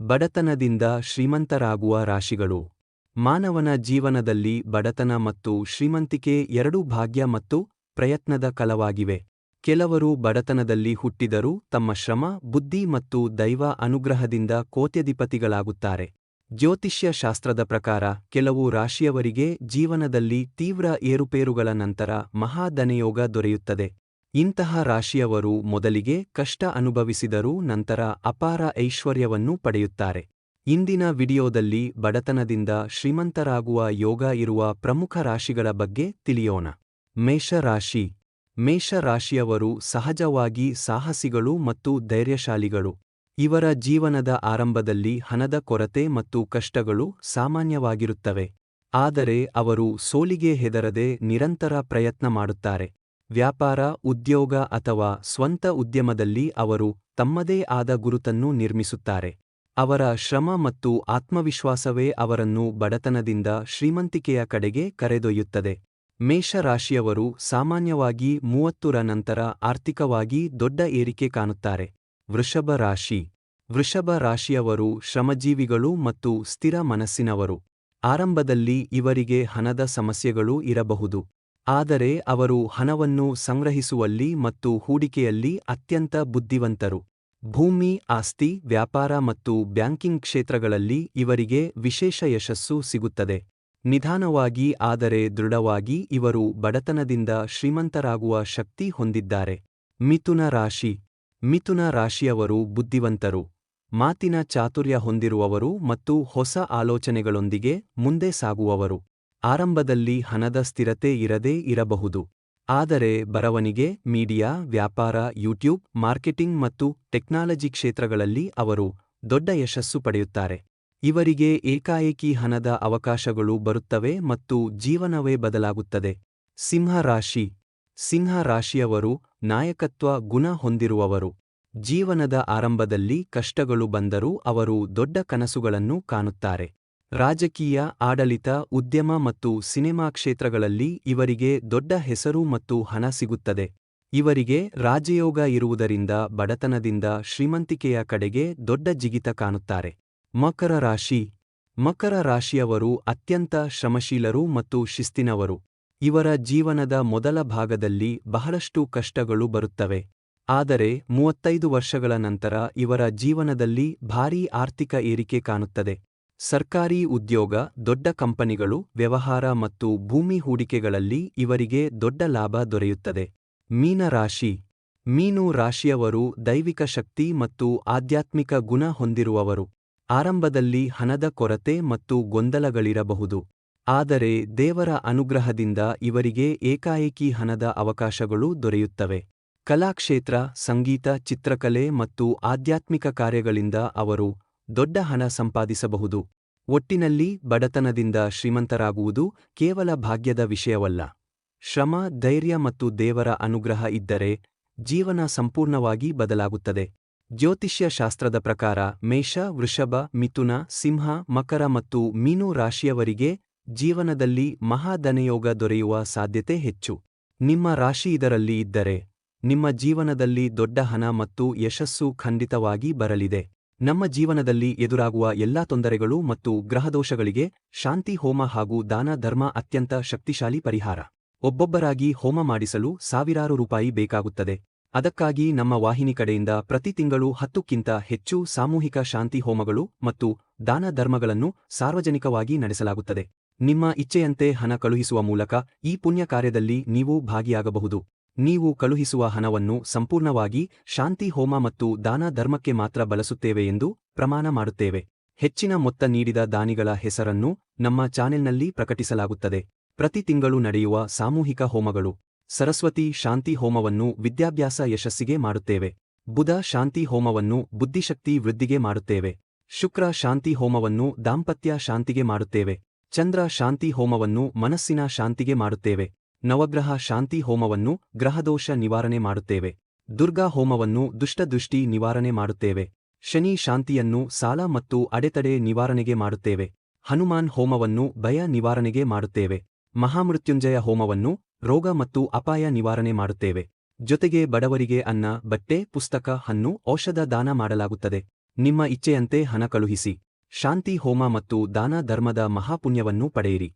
ಬಡತನದಿಂದ ಶ್ರೀಮಂತರಾಗುವ ರಾಶಿಗಳು. ಮಾನವನ ಜೀವನದಲ್ಲಿ ಬಡತನ ಮತ್ತು ಶ್ರೀಮಂತಿಕೆ ಎರಡೂ ಭಾಗ್ಯ ಮತ್ತು ಪ್ರಯತ್ನದ ಫಲವಾಗಿವೆ. ಕೆಲವರು ಬಡತನದಲ್ಲಿ ಹುಟ್ಟಿದರೂ ತಮ್ಮ ಶ್ರಮ, ಬುದ್ಧಿ ಮತ್ತು ದೈವ ಅನುಗ್ರಹದಿಂದ ಕೋಟ್ಯಧಿಪತಿಗಳಾಗುತ್ತಾರೆ. ಜ್ಯೋತಿಷ್ಯ ಶಾಸ್ತ್ರದ ಪ್ರಕಾರ ಕೆಲವು ರಾಶಿಯವರಿಗೆ ಜೀವನದಲ್ಲಿ ತೀವ್ರ ಏರುಪೇರುಗಳ ನಂತರ ಮಹಾಧನಯೋಗ ದೊರೆಯುತ್ತದೆ. ಇಂತಹ ರಾಶಿಯವರು ಮೊದಲಿಗೆ ಕಷ್ಟ ಅನುಭವಿಸಿದರೂ ನಂತರ ಅಪಾರ ಐಶ್ವರ್ಯವನ್ನು ಪಡೆಯುತ್ತಾರೆ. ಇಂದಿನ ವಿಡಿಯೋದಲ್ಲಿ ಬಡತನದಿಂದ ಶ್ರೀಮಂತರಾಗುವ ಯೋಗ ಇರುವ ಪ್ರಮುಖ ರಾಶಿಗಳ ಬಗ್ಗೆ ತಿಳಿಯೋಣ. ಮೇಷರಾಶಿ. ಮೇಷರಾಶಿಯವರು ಸಹಜವಾಗಿ ಸಾಹಸಿಗಳು ಮತ್ತು ಧೈರ್ಯಶಾಲಿಗಳು. ಇವರ ಜೀವನದ ಆರಂಭದಲ್ಲಿ ಹಣದ ಕೊರತೆ ಮತ್ತು ಕಷ್ಟಗಳು ಸಾಮಾನ್ಯವಾಗಿರುತ್ತವೆ. ಆದರೆ ಅವರು ಸೋಲಿಗೆ ಹೆದರದೆ ನಿರಂತರ ಪ್ರಯತ್ನ ಮಾಡುತ್ತಾರೆ. ವ್ಯಾಪಾರ, ಉದ್ಯೋಗ ಅಥವಾ ಸ್ವಂತ ಉದ್ಯಮದಲ್ಲಿ ಅವರು ತಮ್ಮದೇ ಆದ ಗುರುತನ್ನು ನಿರ್ಮಿಸುತ್ತಾರೆ. ಅವರ ಶ್ರಮ ಮತ್ತು ಆತ್ಮವಿಶ್ವಾಸವೇ ಅವರನ್ನು ಬಡತನದಿಂದ ಶ್ರೀಮಂತಿಕೆಯ ಕಡೆಗೆ ಕರೆದೊಯ್ಯುತ್ತದೆ. ಮೇಷರಾಶಿಯವರು ಸಾಮಾನ್ಯವಾಗಿ 30ರ ನಂತರ ಆರ್ಥಿಕವಾಗಿ ದೊಡ್ಡ ಏರಿಕೆ ಕಾಣುತ್ತಾರೆ. ವೃಷಭ ರಾಶಿ. ವೃಷಭ ರಾಶಿಯವರು ಶ್ರಮಜೀವಿಗಳು ಮತ್ತು ಸ್ಥಿರ ಮನಸ್ಸಿನವರು. ಆರಂಭದಲ್ಲಿ ಇವರಿಗೆ ಹಣದ ಸಮಸ್ಯೆಗಳು ಇರಬಹುದು. ಆದರೆ ಅವರು ಹಣವನ್ನು ಸಂಗ್ರಹಿಸುವಲ್ಲಿ ಮತ್ತು ಹೂಡಿಕೆಯಲ್ಲಿ ಅತ್ಯಂತ ಬುದ್ಧಿವಂತರು. ಭೂಮಿ, ಆಸ್ತಿ, ವ್ಯಾಪಾರ ಮತ್ತು ಬ್ಯಾಂಕಿಂಗ್ ಕ್ಷೇತ್ರಗಳಲ್ಲಿ ಇವರಿಗೆ ವಿಶೇಷ ಯಶಸ್ಸು ಸಿಗುತ್ತದೆ. ನಿಧಾನವಾಗಿ ಆದರೆ ದೃಢವಾಗಿ ಇವರು ಬಡತನದಿಂದ ಶ್ರೀಮಂತರಾಗುವ ಶಕ್ತಿ ಹೊಂದಿದ್ದಾರೆ. ಮಿಥುನ ರಾಶಿ. ಮಿಥುನ ರಾಶಿಯವರು ಬುದ್ಧಿವಂತರು, ಮಾತಿನ ಚಾತುರ್ಯ ಹೊಂದಿರುವವರು ಮತ್ತು ಹೊಸ ಆಲೋಚನೆಗಳೊಂದಿಗೆ ಮುಂದೆ ಸಾಗುವವರು. ಆರಂಭದಲ್ಲಿ ಹಣದ ಸ್ಥಿರತೆ ಇರದೇ ಇರಬಹುದು. ಆದರೆ ಬರವಣಿಗೆ, ಮೀಡಿಯಾ, ವ್ಯಾಪಾರ, ಯೂಟ್ಯೂಬ್, ಮಾರ್ಕೆಟಿಂಗ್ ಮತ್ತು ಟೆಕ್ನಾಲಜಿ ಕ್ಷೇತ್ರಗಳಲ್ಲಿ ಅವರು ದೊಡ್ಡ ಯಶಸ್ಸು ಪಡೆಯುತ್ತಾರೆ. ಇವರಿಗೆ ಏಕಾಏಕಿ ಹಣದ ಅವಕಾಶಗಳು ಬರುತ್ತವೆ ಮತ್ತು ಜೀವನವೇ ಬದಲಾಗುತ್ತದೆ. ಸಿಂಹ ರಾಶಿ. ಸಿಂಹ ರಾಶಿಯವರು ನಾಯಕತ್ವ ಗುಣ ಹೊಂದಿರುವವರು. ಜೀವನದ ಆರಂಭದಲ್ಲಿ ಕಷ್ಟಗಳು ಬಂದರೂ ಅವರು ದೊಡ್ಡ ಕನಸುಗಳನ್ನು ಕಾಣುತ್ತಾರೆ. ರಾಜಕೀಯ, ಆಡಳಿತ, ಉದ್ಯಮ ಮತ್ತು ಸಿನೆಮಾ ಕ್ಷೇತ್ರಗಳಲ್ಲಿ ಇವರಿಗೆ ದೊಡ್ಡ ಹೆಸರು ಮತ್ತು ಹಣ ಸಿಗುತ್ತದೆ. ಇವರಿಗೆ ರಾಜಯೋಗ ಇರುವುದರಿಂದ ಬಡತನದಿಂದ ಶ್ರೀಮಂತಿಕೆಯ ಕಡೆಗೆ ದೊಡ್ಡ ಜಿಗಿತ ಕಾಣುತ್ತಾರೆ. ಮಕರ ರಾಶಿ. ಮಕರ ರಾಶಿಯವರು ಅತ್ಯಂತ ಶ್ರಮಶೀಲರು ಮತ್ತು ಶಿಸ್ತಿನವರು. ಇವರ ಜೀವನದ ಮೊದಲ ಭಾಗದಲ್ಲಿ ಬಹಳಷ್ಟು ಕಷ್ಟಗಳು ಬರುತ್ತವೆ. ಆದರೆ 35 ವರ್ಷಗಳ ನಂತರ ಇವರ ಜೀವನದಲ್ಲಿ ಭಾರೀ ಆರ್ಥಿಕ ಏರಿಕೆ ಕಾಣುತ್ತದೆ. ಸರ್ಕಾರಿ ಉದ್ಯೋಗ, ದೊಡ್ಡ ಕಂಪನಿಗಳು, ವ್ಯವಹಾರ ಮತ್ತು ಭೂಮಿ ಹೂಡಿಕೆಗಳಲ್ಲಿ ಇವರಿಗೆ ದೊಡ್ಡ ಲಾಭ ದೊರೆಯುತ್ತದೆ. ಮೀನ ರಾಶಿ. ಮೀನು ರಾಶಿಯವರು ದೈವಿಕ ಶಕ್ತಿ ಮತ್ತು ಆಧ್ಯಾತ್ಮಿಕ ಗುಣ ಹೊಂದಿರುವವರು. ಆರಂಭದಲ್ಲಿ ಹಣದ ಕೊರತೆ ಮತ್ತು ಗೊಂದಲಗಳಿರಬಹುದು. ಆದರೆ ದೇವರ ಅನುಗ್ರಹದಿಂದ ಇವರಿಗೆ ಏಕಾಏಕಿ ಹಣದ ಅವಕಾಶಗಳು ದೊರೆಯುತ್ತವೆ. ಕಲಾಕ್ಷೇತ್ರ, ಸಂಗೀತ, ಚಿತ್ರಕಲೆ ಮತ್ತು ಆಧ್ಯಾತ್ಮಿಕ ಕಾರ್ಯಗಳಿಂದ ಅವರು ದೊಡ್ಡ ಹಣ ಸಂಪಾದಿಸಬಹುದು. ಒಟ್ಟಿನಲ್ಲಿ ಬಡತನದಿಂದ ಶ್ರೀಮಂತರಾಗುವುದು ಕೇವಲ ಭಾಗ್ಯದ ವಿಷಯವಲ್ಲ. ಶ್ರಮ, ಧೈರ್ಯ ಮತ್ತು ದೇವರ ಅನುಗ್ರಹ ಇದ್ದರೆ ಜೀವನ ಸಂಪೂರ್ಣವಾಗಿ ಬದಲಾಗುತ್ತದೆ. ಜ್ಯೋತಿಷ್ಯ ಶಾಸ್ತ್ರದ ಪ್ರಕಾರ ಮೇಷ, ವೃಷಭ, ಮಿಥುನ, ಸಿಂಹ, ಮಕರ ಮತ್ತು ಮೀನು ರಾಶಿಯವರಿಗೆ ಜೀವನದಲ್ಲಿ ಮಹಾಧನಯೋಗ ದೊರೆಯುವ ಸಾಧ್ಯತೆ ಹೆಚ್ಚು. ನಿಮ್ಮ ರಾಶಿ ಇದರಲ್ಲಿ ಇದ್ದರೆ ನಿಮ್ಮ ಜೀವನದಲ್ಲಿ ದೊಡ್ಡ ಹಣ ಮತ್ತು ಯಶಸ್ಸು ಖಂಡಿತವಾಗಿ ಬರಲಿದೆ. ನಮ್ಮ ಜೀವನದಲ್ಲಿ ಎದುರಾಗುವ ಎಲ್ಲಾ ತೊಂದರೆಗಳು ಮತ್ತು ಗ್ರಹದೋಷಗಳಿಗೆ ಶಾಂತಿ ಹೋಮ ಹಾಗೂ ದಾನ ಧರ್ಮ ಅತ್ಯಂತ ಶಕ್ತಿಶಾಲಿ ಪರಿಹಾರ. ಒಬ್ಬೊಬ್ಬರಾಗಿ ಹೋಮ ಮಾಡಿಸಲು ಸಾವಿರಾರು ರೂಪಾಯಿ ಬೇಕಾಗುತ್ತದೆ. ಅದಕ್ಕಾಗಿ ನಮ್ಮ ವಾಹಿನಿ ಕಡೆಯಿಂದ ಪ್ರತಿ ತಿಂಗಳು 10ಕ್ಕಿಂತ ಹೆಚ್ಚು ಸಾಮೂಹಿಕ ಶಾಂತಿ ಹೋಮಗಳು ಮತ್ತು ದಾನ ಧರ್ಮಗಳನ್ನು ಸಾರ್ವಜನಿಕವಾಗಿ ನಡೆಸಲಾಗುತ್ತದೆ. ನಿಮ್ಮ ಇಚ್ಛೆಯಂತೆ ಹಣ ಕಳುಹಿಸುವ ಮೂಲಕ ಈ ಪುಣ್ಯ ಕಾರ್ಯದಲ್ಲಿ ನೀವು ಭಾಗಿಯಾಗಬಹುದು. ನೀವು ಕಳುಹಿಸುವ ಹಣವನ್ನು ಸಂಪೂರ್ಣವಾಗಿ ಶಾಂತಿ ಹೋಮ ಮತ್ತು ದಾನ ಧರ್ಮಕ್ಕೆ ಮಾತ್ರ ಬಳಸುತ್ತೇವೆ ಎಂದು ಪ್ರಮಾಣ ಮಾಡುತ್ತೇವೆ. ಹೆಚ್ಚಿನ ಮೊತ್ತ ನೀಡಿದ ದಾನಿಗಳ ಹೆಸರನ್ನು ನಮ್ಮ ಚಾನೆಲ್ನಲ್ಲಿ ಪ್ರಕಟಿಸಲಾಗುತ್ತದೆ. ಪ್ರತಿ ತಿಂಗಳು ನಡೆಯುವ ಸಾಮೂಹಿಕ ಹೋಮಗಳು. ಸರಸ್ವತಿ ಶಾಂತಿ ಹೋಮವನ್ನು ವಿದ್ಯಾಭ್ಯಾಸ ಯಶಸ್ಸಿಗೆ ಮಾಡುತ್ತೇವೆ. ಬುಧ ಶಾಂತಿ ಹೋಮವನ್ನು ಬುದ್ಧಿಶಕ್ತಿ ವೃದ್ಧಿಗೆ ಮಾಡುತ್ತೇವೆ. ಶುಕ್ರ ಶಾಂತಿ ಹೋಮವನ್ನು ದಾಂಪತ್ಯ ಶಾಂತಿಗೆ ಮಾಡುತ್ತೇವೆ. ಚಂದ್ರ ಶಾಂತಿ ಹೋಮವನ್ನು ಮನಸ್ಸಿನ ಶಾಂತಿಗೆ ಮಾಡುತ್ತೇವೆ. ನವಗ್ರಹ ಶಾಂತಿ ಹೋಮವನ್ನು ಗ್ರಹದೋಷ ನಿವಾರಣೆ ಮಾಡುತ್ತೇವೆ. ದುರ್ಗಾ ಹೋಮವನ್ನು ದುಷ್ಟದೃಷ್ಟಿ ನಿವಾರಣೆ ಮಾಡುತ್ತೇವೆ. ಶನಿ ಶಾಂತಿಯನ್ನು ಸಾಲ ಮತ್ತು ಅಡೆತಡೆ ನಿವಾರಣೆಗೆ ಮಾಡುತ್ತೇವೆ. ಹನುಮಾನ್ ಹೋಮವನ್ನು ಭಯ ನಿವಾರಣೆಗೆ ಮಾಡುತ್ತೇವೆ. ಮಹಾಮೃತ್ಯುಂಜಯ ಹೋಮವನ್ನು ರೋಗ ಮತ್ತು ಅಪಾಯ ನಿವಾರಣೆ ಮಾಡುತ್ತೇವೆ. ಜೊತೆಗೆ ಬಡವರಿಗೆ ಅನ್ನ, ಬಟ್ಟೆ, ಪುಸ್ತಕ, ಹಣ್ಣು, ಔಷಧ ದಾನ ಮಾಡಲಾಗುತ್ತದೆ. ನಿಮ್ಮ ಇಚ್ಛೆಯಂತೆ ಹಣ ಕಳುಹಿಸಿ. ಶಾಂತಿ ಹೋಮ ಮತ್ತು ದಾನ ಧರ್ಮದ ಮಹಾಪುಣ್ಯವನ್ನು ಪಡೆಯಿರಿ.